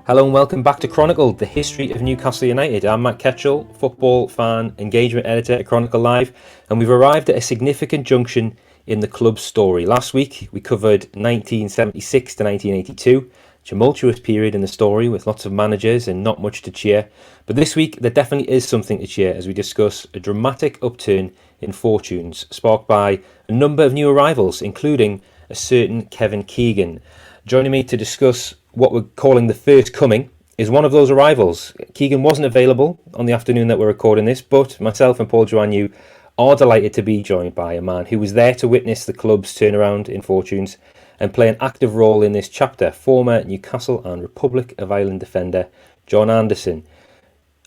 Hello and welcome back to Chronicled, the history of Newcastle United. I'm Matt Ketchell, football fan engagement editor at Chronicle Live, and we've arrived at a significant junction in the club's story. Last week we covered 1976 to 1982, a tumultuous period in the story with lots of managers and not much to cheer. But this week there definitely is something to cheer as we discuss a dramatic upturn in fortunes sparked by a number of new arrivals, including a certain Kevin Keegan. Joining me to discuss what we're calling the first coming is one of those arrivals. Keegan wasn't available on the afternoon that we're recording this, but myself and Paul Joannou are delighted to be joined by a man who was there to witness the club's turnaround in fortunes and play an active role in this chapter, former Newcastle and Republic of Ireland defender John Anderson.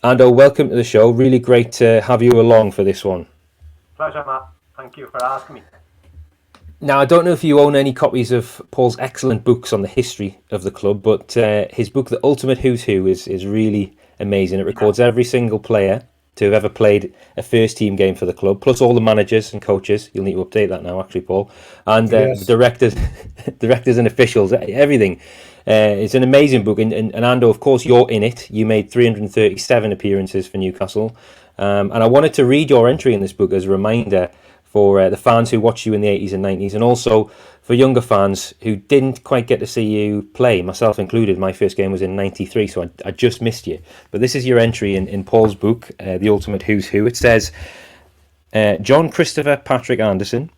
Ando, welcome to the show. Really great to have you along for this one. Pleasure, Matt. Thank you for asking me. Now, I don't know if you own any copies of Paul's excellent books on the history of the club, but his book, The Ultimate Who's Who, is really amazing. It records every single player to have ever played a first-team game for the club, plus all the managers and coaches. You'll need to update that now, actually, Paul. And the directors and officials, everything. It's an amazing book. And Ando, of course, you're in it. You made 337 appearances for Newcastle. And I wanted to read your entry in this book as a reminder for the fans who watched you in the 80s and 90s, and also for younger fans who didn't quite get to see you play, myself included. My first game was in 93, so I just missed you. But this is your entry in Paul's book, The Ultimate Who's Who. It says, John Christopher Patrick Anderson.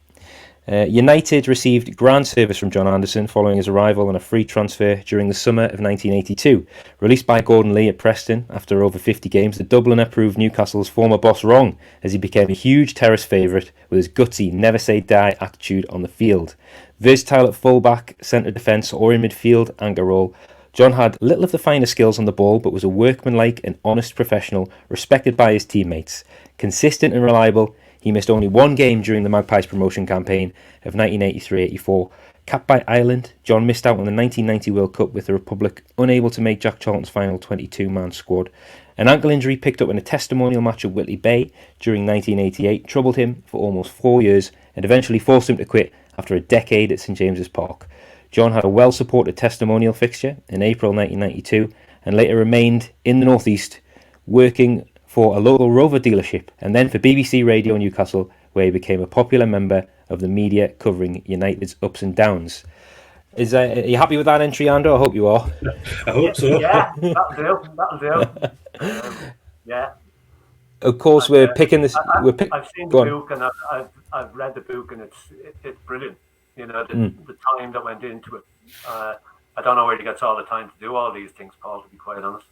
United received grand service from John Anderson following his arrival on a free transfer during the summer of 1982. Released by Gordon Lee at Preston after over 50 games, the Dubliner proved Newcastle's former boss wrong as he became a huge terrace favourite with his gutsy, never-say-die attitude on the field. Versatile at full-back, centre defence or in midfield anchor role, John had little of the finer skills on the ball but was a workmanlike and honest professional respected by his teammates. Consistent and reliable, he missed only one game during the Magpies promotion campaign of 1983-84. Capped by Ireland, John missed out on the 1990 World Cup with the Republic unable to make Jack Charlton's final 22-man squad. An ankle injury picked up in a testimonial match at Whitley Bay during 1988 troubled him for almost 4 years and eventually forced him to quit after a decade at St James's Park. John had a well-supported testimonial fixture in April 1992 and later remained in the North East working for a local Rover dealership and then for BBC Radio Newcastle, where he became a popular member of the media covering United's ups and downs. Are you happy with that entry, Ando? I hope you are. I hope so. Yeah, that'll do. Yeah. Of course, we're picking this. I've seen the book and I've read the book and it's brilliant. You know, the time that went into it. I don't know where he gets all the time to do all these things, Paul, to be quite honest.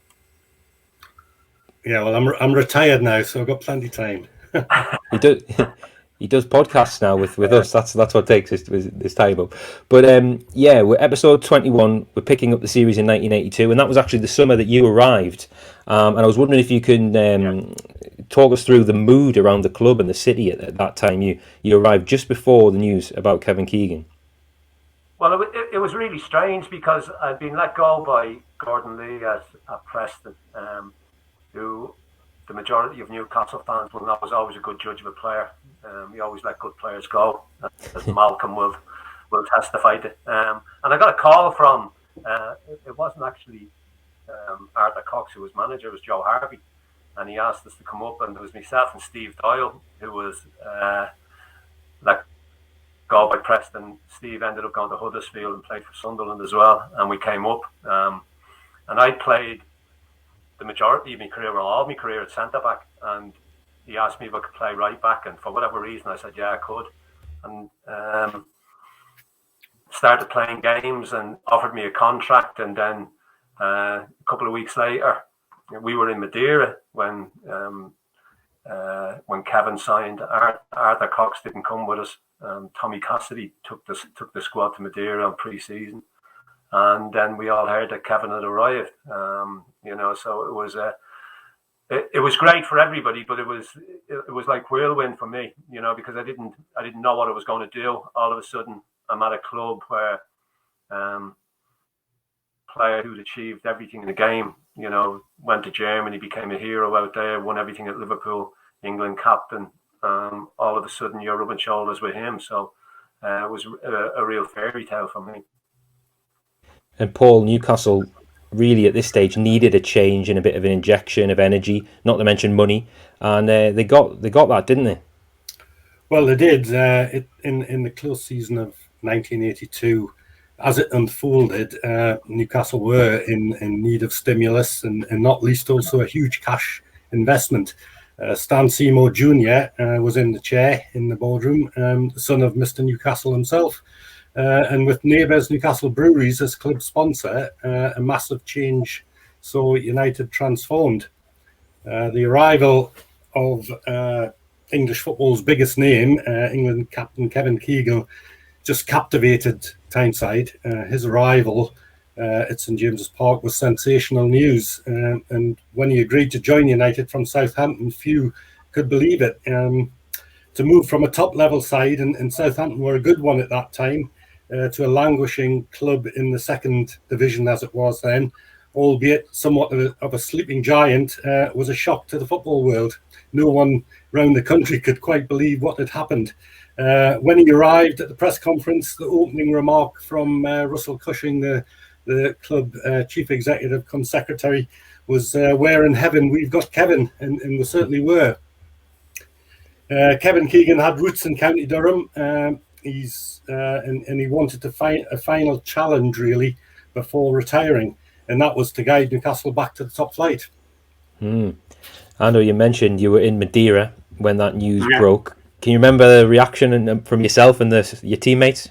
Yeah, well, I'm retired now, so I've got plenty of time. He does podcasts now with us. That's what takes his time up. But we're episode 21. We're picking up the series in 1982, and that was actually the summer that you arrived. And I was wondering if you can talk us through the mood around the club and the city at that time. You arrived just before the news about Kevin Keegan. Well, it was really strange because I'd been let go by Gordon Lee at Preston. Who the majority of Newcastle fans will know was always a good judge of a player. He always let good players go, as Malcolm will testify to. And I got a call from, it wasn't actually Arthur Cox who was manager, it was Joe Harvey. And he asked us to come up, and it was myself and Steve Doyle, who was let go by Preston. Steve ended up going to Huddersfield and played for Sunderland as well. And we came up, and I played the majority of my career, or all my career, at centre back, and he asked me if I could play right back, and for whatever reason I said yeah I could, and started playing games and offered me a contract. And then a couple of weeks later we were in Madeira when Kevin signed. Arthur Cox didn't come with us. Tommy Cassidy took the squad to Madeira on pre-season. And then we all heard that Kevin had arrived, so it was great for everybody, but it was like whirlwind for me, because I didn't know what I was going to do. All of a sudden, I'm at a club where player who'd achieved everything in the game, went to Germany, became a hero out there, won everything at Liverpool, England captain. All of a sudden, you're rubbing shoulders with him. So it was a real fairy tale for me. And Paul, Newcastle really at this stage needed a change and a bit of an injection of energy, not to mention money, and they got that, didn't they? Well, they did. In the close season of 1982, as it unfolded, Newcastle were in need of stimulus, and not least also a huge cash investment. Stan Seymour Jr. Was in the chair in the boardroom, the son of Mr. Newcastle himself. And with neighbours Newcastle Breweries as club sponsor, a massive change saw United transformed. The arrival of English football's biggest name, England captain Kevin Keegan, just captivated Tyneside. His arrival at St James's Park was sensational news. And when he agreed to join United from Southampton, few could believe it. To move from a top-level side, and Southampton were a good one at that time, to a languishing club in the second division as it was then, albeit somewhat of a sleeping giant, was a shock to the football world. No one around the country could quite believe what had happened. When he arrived at the press conference, the opening remark from Russell Cushing, the club chief executive cum secretary, was, "Where in heaven we've got Kevin," and we certainly were. Kevin Keegan had roots in County Durham. And he wanted to find a final challenge really before retiring, and that was to guide Newcastle back to the top flight. I know you mentioned you were in Madeira when that news broke. Can you remember the reaction from yourself and your teammates?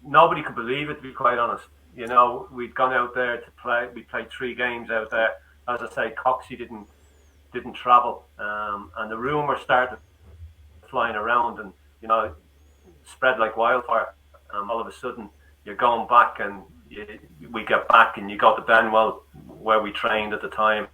Nobody could believe it, to be quite honest. You know, we'd gone out there to play. We played 3 games out there. As I say, Coxey didn't travel, and the rumour started flying around, and you know, spread like wildfire. All of a sudden, you're going back, and we get back, and you go to Benwell, where we trained at the time.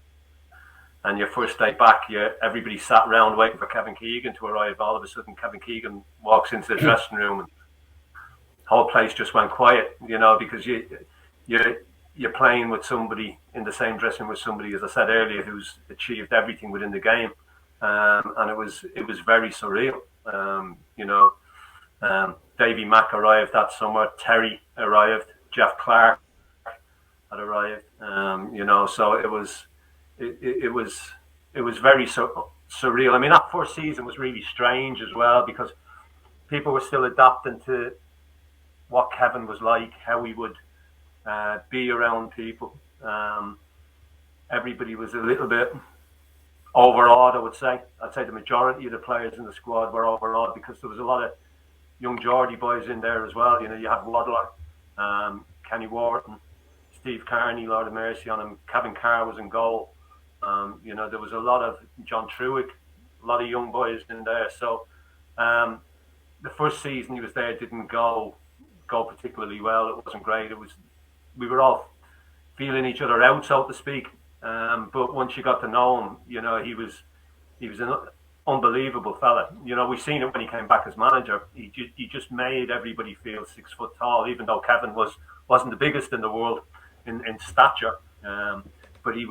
And your first day back, everybody sat around waiting for Kevin Keegan to arrive. All of a sudden, Kevin Keegan walks into the dressing room, and the whole place just went quiet. You know, because you're playing with somebody in the same dressing room with somebody, as I said earlier, who's achieved everything within the game, and it was very surreal. You know, Davy Mack arrived that summer. Terry arrived. Jeff Clark had arrived. You know, so it was very surreal. I mean, that first season was really strange as well, because people were still adapting to what Kevin was like, how he would be around people. Everybody was a little bit overawed, I would say. I'd say the majority of the players in the squad were overawed, because there was a lot of young Geordie boys in there as well. You know, you had Waddle, Kenny Wharton, Steve Carney, Lord of Mercy on him. Kevin Carr was in goal. You know, there was a lot of John Truick, a lot of young boys in there. So the first season he was there didn't go particularly well. It wasn't great. We were all feeling each other out, so to speak. But once you got to know him, you know, he was an unbelievable fella. You know, we've seen it when he came back as manager. He just made everybody feel 6 foot tall, even though Kevin wasn't the biggest in the world in stature. But he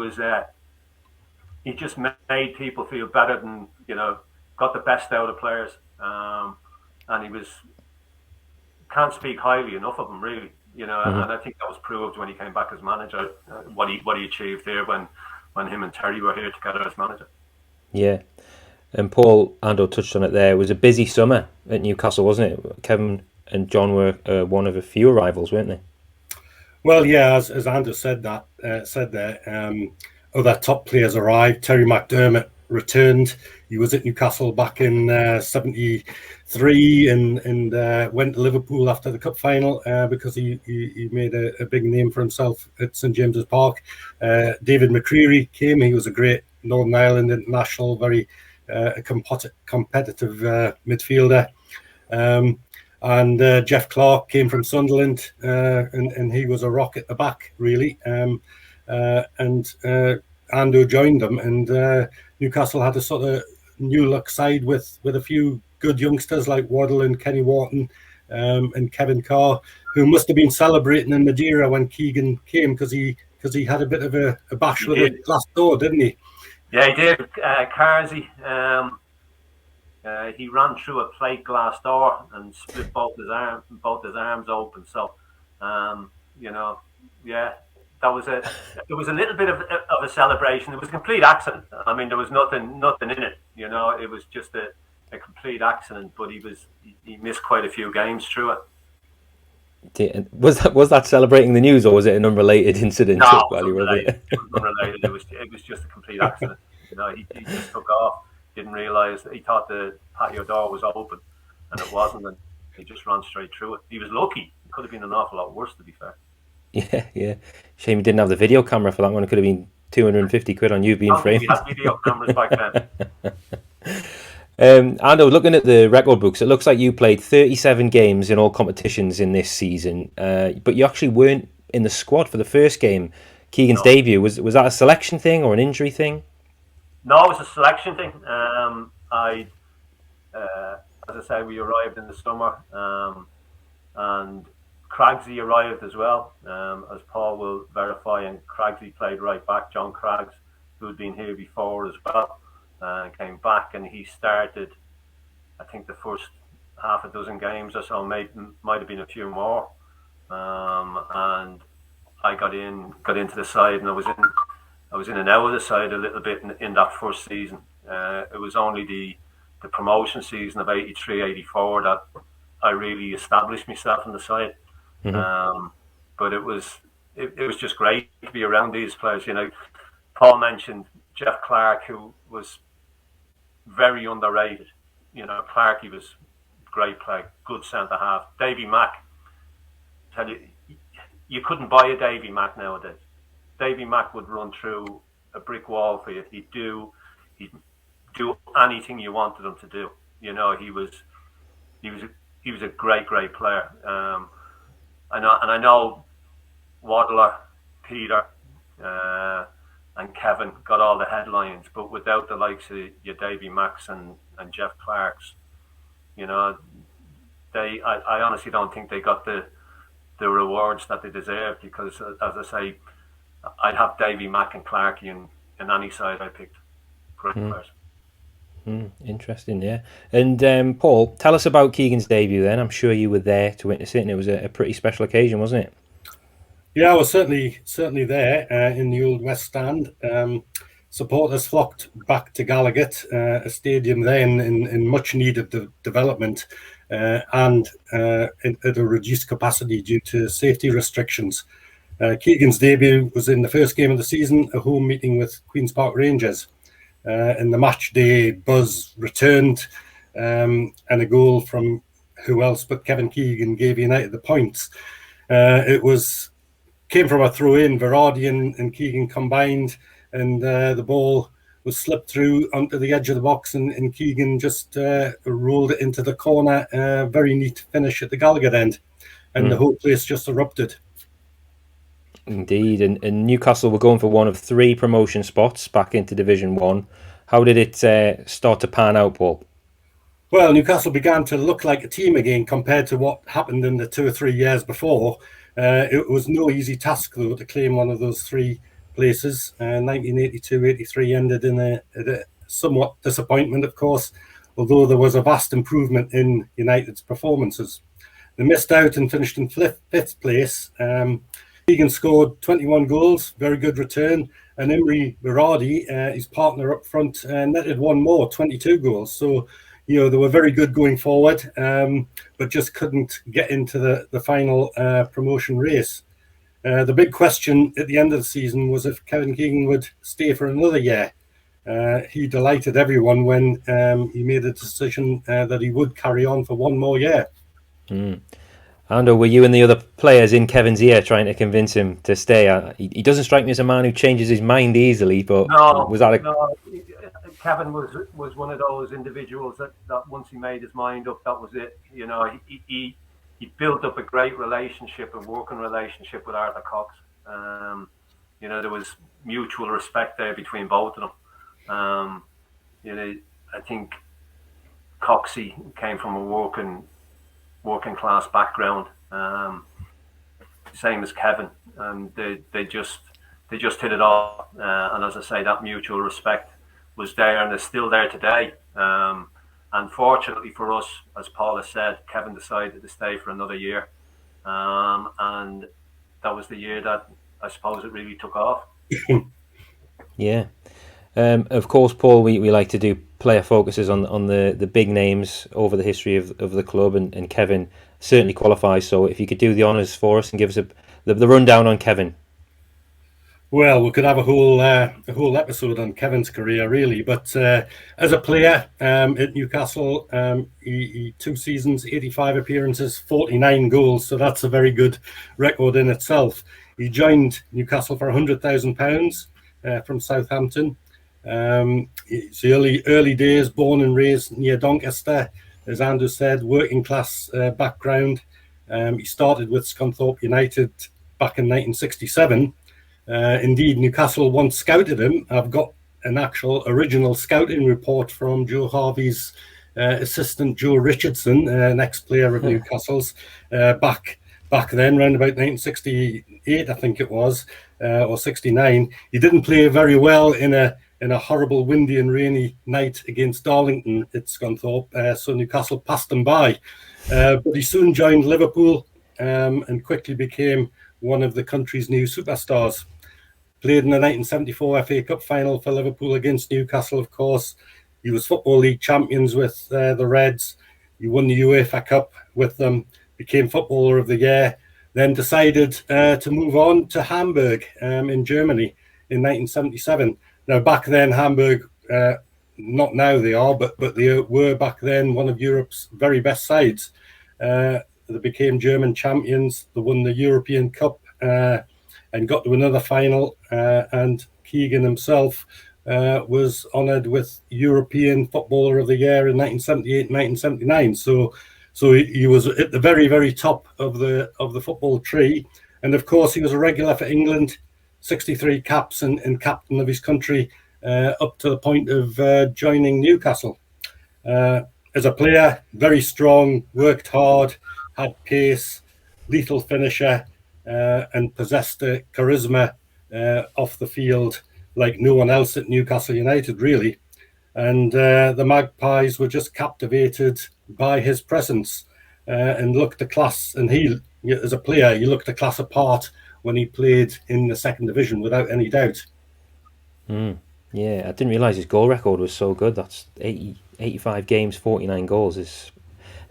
just made people feel better than, you know, got the best out of players. And he can't speak highly enough of him, really. You know, and I think that was proved when he came back as manager, what he achieved there when him and Terry were here together as manager. Yeah. And Paul, Ando touched on it there. It was a busy summer at Newcastle, wasn't it? Kevin and John were one of a few arrivals, weren't they? Well, yeah, as Ando said there, other top players arrived. Terry McDermott returned. He was at Newcastle back in 73 and went to Liverpool after the cup final because he made a big name for himself at St James's Park. David McCreery came. He was a great Northern Ireland international, very competitive midfielder. And Jeff Clark came from Sunderland, and he was a rock at the back, really. And Ando joined them, and Newcastle had a sort of new look side with a few good youngsters like Waddle and Kenny Wharton and Kevin Carr, who must have been celebrating in Madeira when Keegan came, because he had a bit of a bash with a glass door, didn't he? Yeah, he did. Carsey, he ran through a plate glass door and split both his arms open. So You know, yeah, that was a. It was a little bit of a celebration. It was a complete accident. I mean, there was nothing in it. You know, it was just a complete accident. But he missed quite a few games through it. Was that celebrating the news, or was it an unrelated incident No, it was while you were over unrelated. there? It was unrelated. It was just a complete accident. You know, he just took off. Didn't realise that he thought the patio door was open, and it wasn't, and he just ran straight through it. He was lucky. It could have been an awful lot worse, to be fair. Yeah, yeah. Shame you didn't have the video camera for that one. It could have been 250 quid on you being I don't think we framed. had video cameras back then. Ando, looking at the record books, it looks like you played 37 games in all competitions in this season, but you actually weren't in the squad for the first game. Keegan's debut, was that a selection thing or an injury thing? No, it was a selection thing. As I say, we arrived in the summer, and Craigsy arrived as well, as Paul will verify, and Craigsy played right back. John Craggs, who had been here before as well, came back, and he started, I think, the first half a dozen games or so, might have been a few more, and I got into the side, and I was in and out of the side a little bit in that first season. It was only the promotion season of 83-84 that I really established myself in the side. Mm-hmm. But it was just great to be around these players. You know, Paul mentioned Jeff Clark, who was very underrated. You know, Clarkey was a great player, good centre half. Davy Mack, tell you couldn't buy a Davy Mack nowadays. Davy Mack would run through a brick wall for you. He'd do anything you wanted him to do. You know, he was a great player. I know Waddle, Peter, and Kevin got all the headlines, but without the likes of your Davy Macks and Jeff Clarks, you know, I honestly don't think they got the rewards that they deserve, because, as I say, I'd have Davy Mack and Clarkey in any side I picked. Great players. Interesting, yeah. And Paul, tell us about Keegan's debut then. I'm sure you were there to witness it, and it was a pretty special occasion, wasn't it? Yeah, I was certainly there in the old West Stand. Supporters flocked back to Gallowgate, a stadium then in much need of development, and at a reduced capacity due to safety restrictions. Keegan's debut was in the first game of the season, a home meeting with Queen's Park Rangers. In the match day buzz returned, and a goal from who else but Kevin Keegan gave United the points. It came from a throw-in. Verardi and Keegan combined, and the ball was slipped through onto the edge of the box, and Keegan just rolled it into the corner. Very neat finish at the Gallowgate end, and the whole place just erupted. Indeed, and Newcastle were going for one of 3 promotion spots back into Division 1. How did it start to pan out, Paul? Well, Newcastle began to look like a team again compared to what happened in the 2 or 3 years before. It was no easy task, though, to claim one of those 3 places. 1982-83 ended in a somewhat disappointment, of course, although there was a vast improvement in United's performances. They missed out and finished in 5th place. Keegan scored 21 goals, very good return, and Imre Verardi, his partner up front, netted one more, 22 goals. So, you know, they were very good going forward, but just couldn't get into the final promotion race. The big question at the end of the season was if Kevin Keegan would stay for another year. He delighted everyone when he made a decision that he would carry on for one more year. Ando, were you and the other players in Kevin's ear trying to convince him to stay? He doesn't strike me as a man who changes his mind easily, but was that No, Kevin was one of those individuals that once he made his mind up, that was it. You know, he built up a great relationship, a working relationship with Arthur Cox. You know, there was mutual respect there between both of them. You know, I think Coxey came from a working class background, same as Kevin, and they just hit it off. And as I say, that mutual respect was there and is still there today. And fortunately for us, as Paul has said, Kevin decided to stay for another year. and that was the year that I suppose it really took off. Yeah. Of course, Paul, we like to do player focuses on the big names over the history of the club, and Kevin certainly qualifies. So if you could do the honours for us and give us the rundown on Kevin. Well, we could have a whole episode on Kevin's career, really. But as a player at Newcastle, he 2 seasons, 85 appearances, 49 goals. So that's a very good record in itself. He joined Newcastle for £100,000 from Southampton. It's the early days, born and raised near Doncaster, as Ando said, working class background. He started with Scunthorpe United back in 1967. Indeed, Newcastle once scouted him. I've got an actual original scouting report from Joe Harvey's assistant, Joe Richardson, an ex-player of Newcastle's, back then, around about 1968, I think it was, or 69. He didn't play very well in a horrible windy and rainy night against Darlington at Scunthorpe, so Newcastle passed him by. But he soon joined Liverpool and quickly became one of the country's new superstars. Played in the 1974 FA Cup final for Liverpool against Newcastle, of course. He was Football League champions with the Reds. He won the UEFA Cup with them, became Footballer of the Year, then decided to move on to Hamburg in Germany in 1977. Now, back then, Hamburg, not now they are, but they were back then one of Europe's very best sides. They became German champions. They won the European Cup and got to another final. And Keegan himself was honoured with European Footballer of the Year in 1978 and 1979. So he was at the very, very top of the football tree. And of course, he was a regular for England, 63 caps and captain of his country up to the point of joining Newcastle. As a player, very strong, worked hard, had pace, lethal finisher, and possessed a charisma off the field like no one else at Newcastle United, really. And the Magpies were just captivated by his presence and looked a class. And he, as a player, he looked a class apart when he played in the second division, without any doubt. Yeah, I didn't realise his goal record was so good. That's 85 games, 49 goals is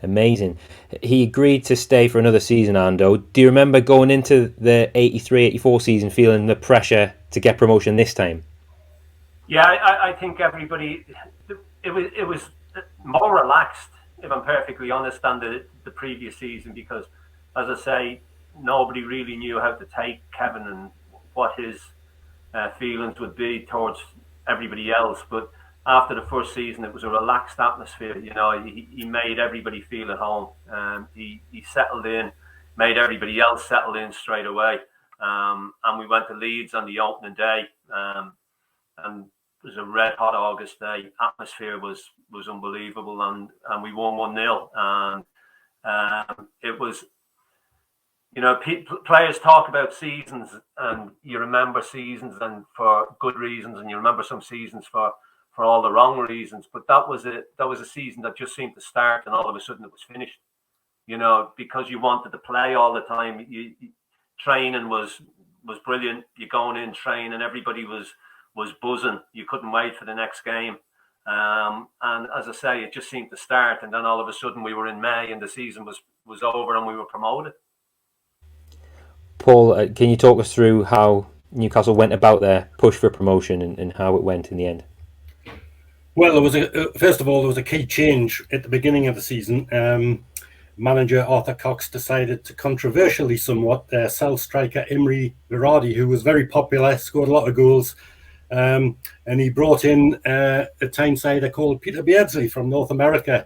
amazing. He agreed to stay for another season, Ando. Do you remember going into the 83-84 season feeling the pressure to get promotion this time? Yeah, I think everybody, it was more relaxed, if I'm perfectly honest, than the previous season, because, as I say, nobody really knew how to take Kevin and what his feelings would be towards everybody else. But after the first season, it was a relaxed atmosphere. You know, he made everybody feel at home. He settled in, made everybody else settle in straight away. And we went to Leeds on the opening day, and it was a red hot August day. Atmosphere was unbelievable, and we won 1-0. And it was, you know, players talk about seasons, and you remember seasons and for good reasons, and you remember some seasons for all the wrong reasons. But that was a season that just seemed to start, and all of a sudden it was finished. You know, because you wanted to play all the time. Training was brilliant. You going in training, everybody was buzzing. You couldn't wait for the next game. And as I say, it just seemed to start, and then all of a sudden we were in May, and the season was over, and we were promoted. Paul, can you talk us through how Newcastle went about their push for promotion and how it went in the end? Well, there was first of all, there was a key change at the beginning of the season. Manager Arthur Cox decided to controversially somewhat sell striker Imre Berardi, who was very popular, scored a lot of goals, and he brought in a Tynesider called Peter Beardsley from North America,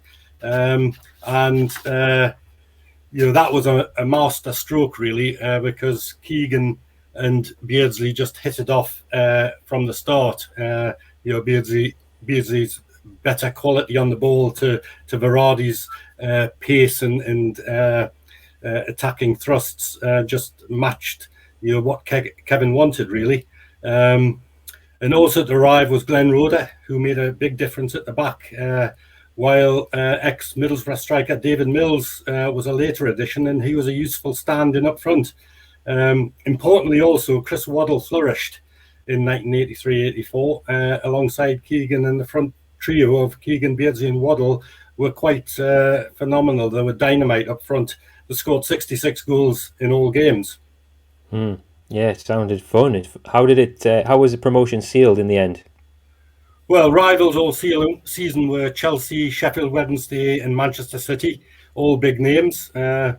you know, that was a master stroke, really, because Keegan and Beardsley just hit it off from the start. You know, Beardsley's better quality on the ball to Berardi's pace and attacking thrusts just matched, you know, what Kevin wanted, really. And also to arrive was Glenn Roeder, who made a big difference at the back. while ex-Middlesbrough striker David Mills was a later addition, and he was a useful stand-in up front. Importantly also, Chris Waddle flourished in 1983-84 alongside Keegan, and the front trio of Keegan, Beardsley and Waddle were quite phenomenal. They were dynamite up front. They scored 66 goals in all games. Yeah, it sounded fun. How was the promotion sealed in the end? Well, rivals all season were Chelsea, Sheffield Wednesday and Manchester City, all big names. And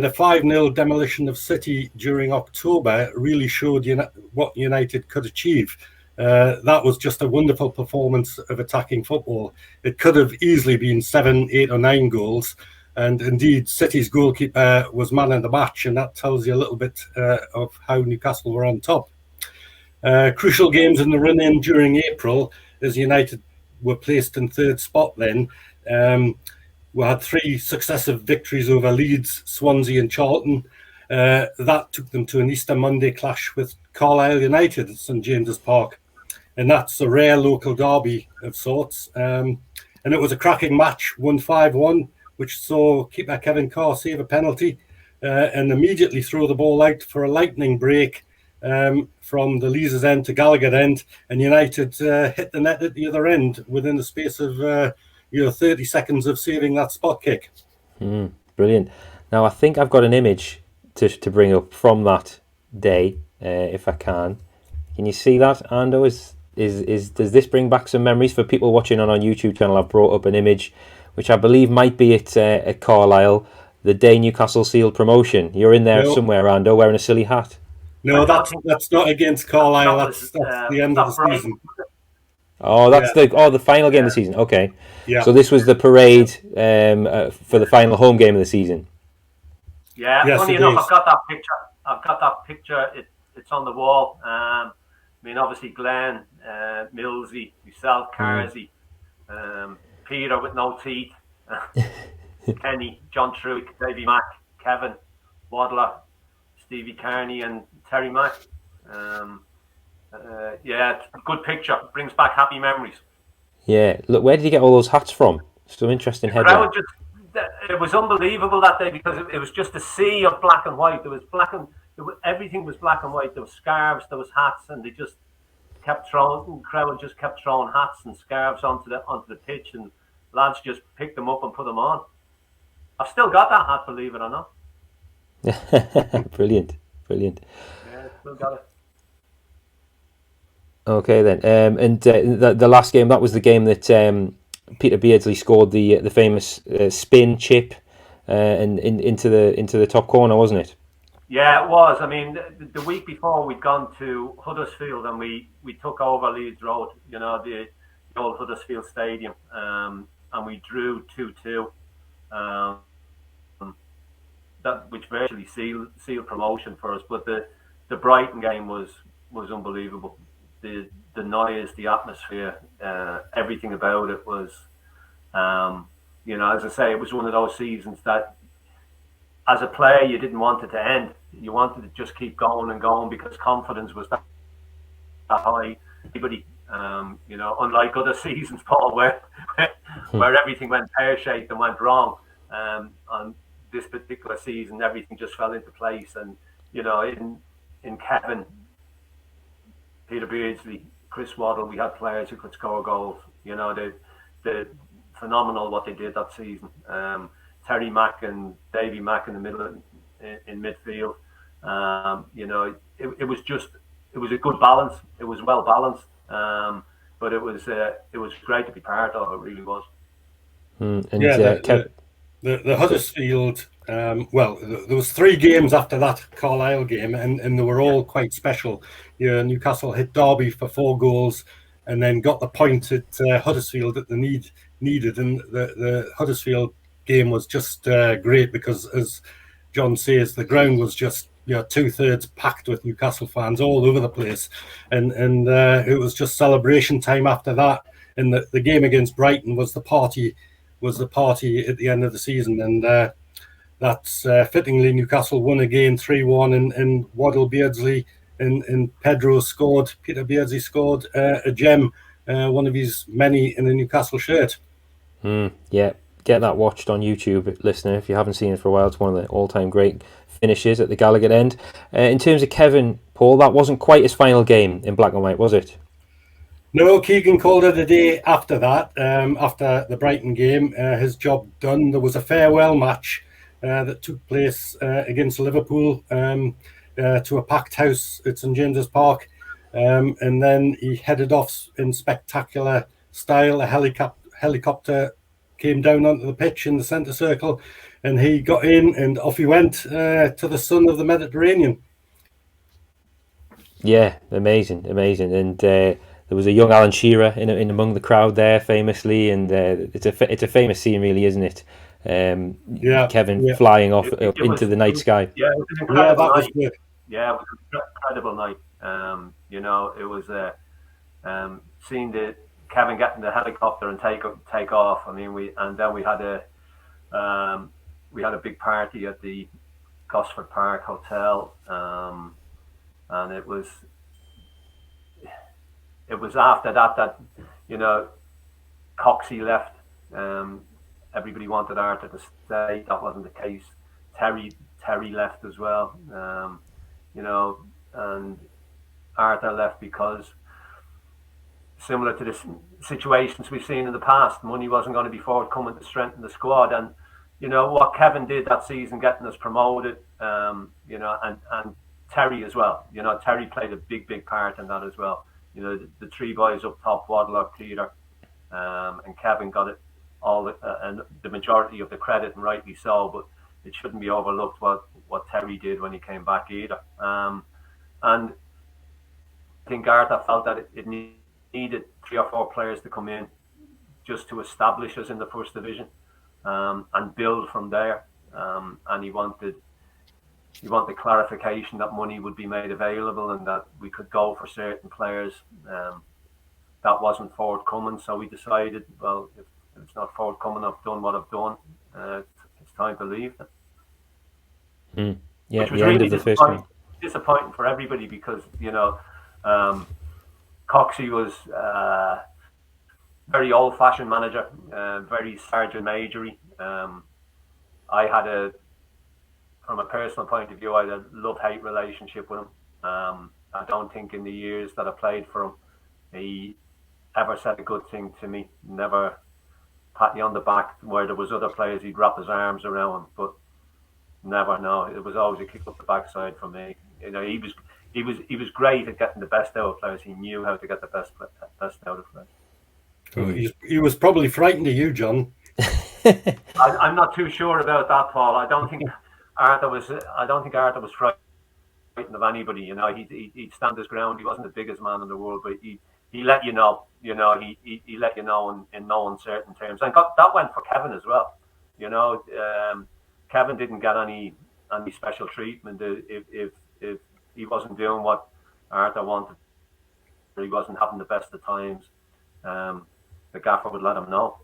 a 5-0 demolition of City during October really showed what United could achieve. That was just a wonderful performance of attacking football. It could have easily been 7, 8 or 9 goals. And indeed, City's goalkeeper was man of the match, and that tells you a little bit of how Newcastle were on top. Crucial games in the run-in during April, as United were placed in third spot then. We had 3 successive victories over Leeds, Swansea and Charlton. That took them to an Easter Monday clash with Carlisle United at St James's Park. And that's a rare local derby of sorts. And it was a cracking match, won 5-1, which saw keeper Kevin Carr save a penalty and immediately throw the ball out for a lightning break from the Leazes end to Gallagher end, and United hit the net at the other end within the space of 30 seconds of saving that spot kick. Brilliant. Now I think I've got an image to bring up from that day, if I can. Can you see that, Ando? Does this bring back some memories for people watching on our YouTube channel? I've brought up an image which I believe might be at Carlisle, the day Newcastle sealed promotion. You're in there somewhere, Ando, wearing a silly hat. No, that's not against Carlisle. That's the end of the season. Oh, that's the final game of the season. Okay. Yeah. So this was the parade for the final home game of the season. Yeah. Yes, funny enough, I've got that picture. It's on the wall. Obviously Glenn, Millsy, myself, Carsey, Peter with no teeth, Kenny, John Truitt, Davy Mack, Kevin, Waddler, Stevie Carney and Terry Mack. Good picture. Brings back happy memories. Yeah. Look, where did you get all those hats from? Some interesting headline. It was unbelievable that day because it was just a sea of black and white. Everything was black and white. There was scarves, there was hats, and they just kept throwing. The crowd just kept throwing hats and scarves onto the pitch, and lads just picked them up and put them on. I've still got that hat, believe it or not. Brilliant. Yeah, still got it. Okay then, and the last game, that was the game that Peter Beardsley scored the famous spin chip and into the top corner, wasn't it? Yeah, it was. The week before we'd gone to Huddersfield and we took over Leeds Road, the old Huddersfield Stadium, and we drew 2-2. That which virtually sealed promotion for us. But the Brighton game was unbelievable. The noise, the atmosphere, everything about it was, as I say, it was one of those seasons that, as a player, you didn't want it to end. You wanted to just keep going and going because confidence was that high. Everybody, unlike other seasons, Paul, where everything went pear-shaped and went wrong. On this particular season, everything just fell into place. And, in Kevin, Peter Beardsley, Chris Waddle, we had players who could score goals. The phenomenal what they did that season. Terry Mack and Davy Mack in the middle in midfield. It was a good balance. It was well balanced. But it was great to be part of. It really was. The Huddersfield. There was 3 games after that Carlisle game, and they were all quite special. Newcastle hit Derby for 4 goals, and then got the point at Huddersfield that they needed. And the Huddersfield game was just great because, as John says, the ground was just 2/3 packed with Newcastle fans all over the place, and it was just celebration time after that. And the game against Brighton was the party at the end of the season, and that's fittingly Newcastle won again 3-1, and Waddle, Beardsley and Pedro scored. Peter Beardsley scored a gem, one of his many in a Newcastle shirt. Yeah, get that watched on YouTube, listener, if you haven't seen it for a while. It's one of the all-time great finishes at the Gallagher end. In terms of Kevin, Paul, that wasn't quite his final game in black and white, was it? No, Keegan called it a day after that, after the Brighton game. His job done. There was a farewell match that took place against Liverpool to a packed house at St James's Park. And then he headed off in spectacular style. A helicopter came down onto the pitch in the centre circle, and he got in, and off he went to the sun of the Mediterranean. Yeah, amazing. And there was a young Alan Shearer in among the crowd there, famously, and it's a famous scene, really, isn't it? Kevin flying off into the night sky. Yeah, it was an incredible that was night. good. Yeah, it was an incredible night. It was seeing Kevin get in the helicopter and take off. I mean, we had a big party at the Gosford Park Hotel, and it was after that Coxey left. Everybody wanted Arthur to stay. That wasn't the case. Terry left as well. And Arthur left because, similar to the situations we've seen in the past, money wasn't going to be forthcoming to strengthen the squad. And what Kevin did that season, getting us promoted, and Terry as well. Terry played a big part in that as well. The three boys up top, Waddle, Peter, and Kevin got it all, and the majority of the credit, and rightly so. But it shouldn't be overlooked what Terry did when he came back either. And I think Arthur felt that it needed 3 or 4 players to come in just to establish us in the first division, and build from there. And he wanted clarification that money would be made available and that we could go for certain players. That wasn't forthcoming, so we decided, well, if it's not forthcoming, I've done what I've done. It's time to leave. Yeah, which was the really end of the first one. disappointing for everybody, because Coxey was very old-fashioned manager, very sergeant majory. I had from a personal point of view, I had a love-hate relationship with him. I don't think in the years that I played for him, he ever said a good thing to me. Never pat me on the back where there was other players he'd wrap his arms around, but never. No, it was always a kick up the backside for me. He was great at getting the best out of players. He knew how to get the best out of players. So he was probably frightened of you, John. I'm not too sure about that, Paul. I don't think Arthur was frightened of anybody. He'd stand his ground. He wasn't the biggest man in the world, but he let you know. He let you know in no uncertain terms. And that went for Kevin as well. Kevin didn't get any special treatment if he wasn't doing what Arthur wanted, or he wasn't having the best of times. The gaffer would let him know.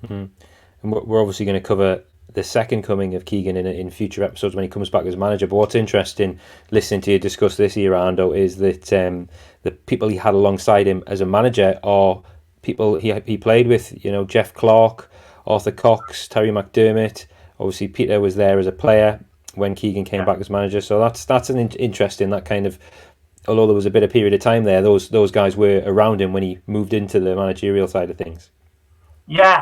And we're obviously going to cover the second coming of Keegan in future episodes when he comes back as manager. But what's interesting, listening to you discuss this here, Ando, is that the people he had alongside him as a manager are people he played with. Jeff Clark, Arthur Cox, Terry McDermott. Obviously, Peter was there as a player when Keegan came back as manager. So that's an interesting, that kind of, although there was a bit of period of time there, those guys were around him when he moved into the managerial side of things. Yeah,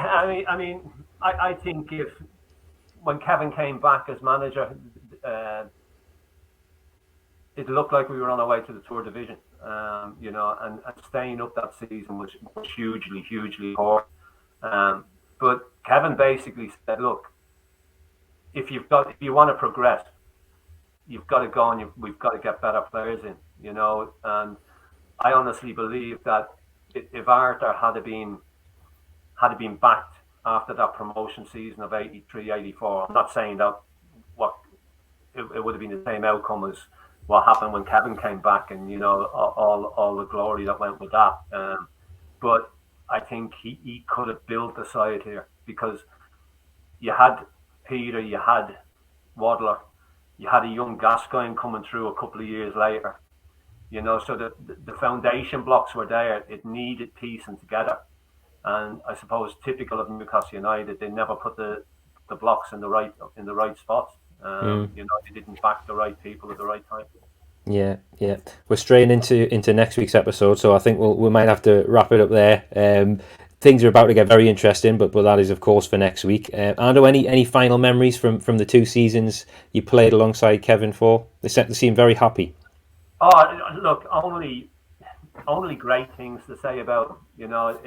I think when Kevin came back as manager, it looked like we were on our way to the third division. And staying up that season was hugely important. But Kevin basically said, look, if you want to progress, you've got to go and we've got to get better players in, and I honestly believe that if Arthur had been backed after that promotion season of 83-84, I'm not saying that it would have been the same outcome as what happened when Kevin came back, and all the glory that went with that. But I think he could have built the side here, because you had Peter, you had Waddler, you had a young Gascoigne coming through a couple of years later. So the foundation blocks were there. It needed piecing together. And I suppose typical of Newcastle United, they never put the blocks in the right spots. You know, they didn't back the right people at the right time. Yeah. We're straying into next week's episode, so I think we might have to wrap it up there. Things are about to get very interesting, but that is, of course, for next week. Ando, any final memories from the 2 seasons you played alongside Kevin for? They seem very happy. Oh, look, only great things to say about. You know,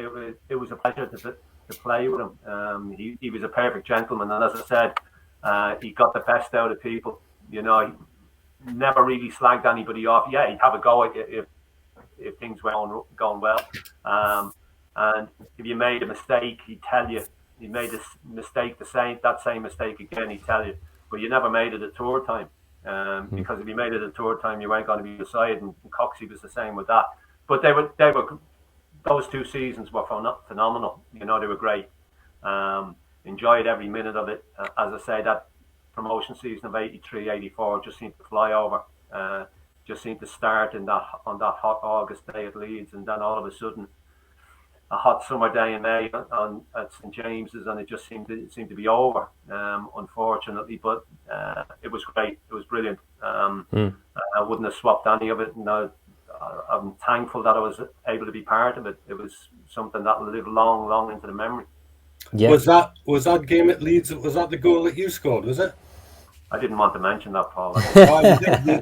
it was a pleasure to play with him. He was a perfect gentleman, and as I said, he got the best out of people. You know, he never really slagged anybody off. Yeah, he'd have a go if things were going well. And if you made a mistake, he'd tell you. You made this mistake, that same mistake again, he'd tell you. But you never made it a third time. Because if you made it a third time, you weren't going to be decided. And Coxey was the same with that. But they were those 2 seasons were phenomenal. You know, they were great. Enjoyed every minute of it. As I say, that promotion season of 83-84 just seemed to fly over. Just seemed to start on that hot August day at Leeds, and then all of a sudden, a hot summer day in May at St James's, and it just seemed to be over, unfortunately. But it was great. It was brilliant. I wouldn't have swapped any of it. No, I'm thankful that I was able to be part of it. It was something that will live long into the memory. Yeah. Was that game at Leeds? Was that the goal that you scored? Was it? I didn't want to mention that, Paul.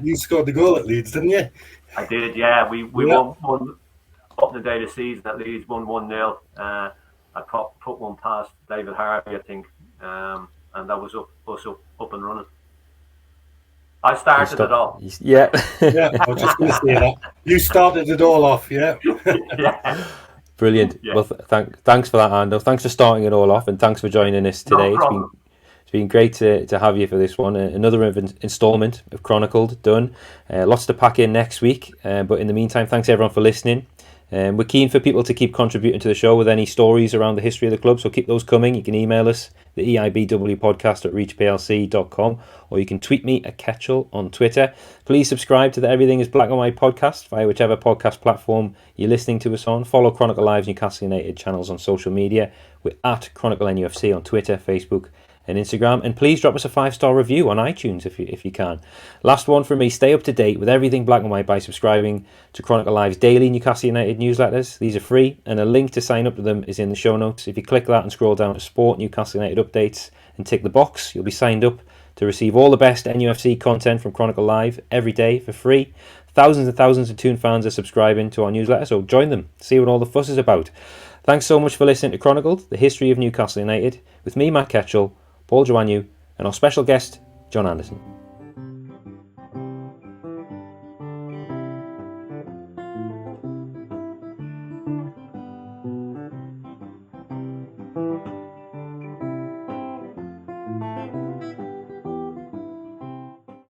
You scored the goal at Leeds, didn't you? I did. Yeah, we won. Up in the day of the season at Leeds, won 1-0. I put one past David Harvey, I think, and that was us up and running. I started it all. Yeah. I was just going to say that. You started it all off, yeah. Yeah. Brilliant. Yeah. Well, thanks for that, Ando. Thanks for starting it all off, and thanks for joining us today. No It's been great to have you for this one. Another instalment of Chronicled done. Lots to pack in next week. But in the meantime, thanks everyone for listening. We're keen for people to keep contributing to the show with any stories around the history of the club, so keep those coming. You can email us, theEIBWpodcast@reachplc.com, or you can tweet me at Ketchel on Twitter. Please subscribe to the Everything is Black and White podcast via whichever podcast platform you're listening to us on. Follow Chronicle Live's Newcastle United channels on social media. We're at Chronicle NUFC on Twitter, Facebook and Instagram, and please drop us a 5-star review on iTunes if you can. Last one from me: stay up to date with everything Black and White by subscribing to Chronicle Live's daily Newcastle United newsletters. These are free, and a link to sign up to them is in the show notes. If you click that and scroll down to Sport Newcastle United updates and tick the box, you'll be signed up to receive all the best NUFC content from Chronicle Live every day for free. Thousands and thousands of Toon fans are subscribing to our newsletter, so join them, see what all the fuss is about. Thanks so much for listening to Chronicled, the history of Newcastle United, with me, Matt Ketchel, Paul Joannou, and our special guest, John Anderson.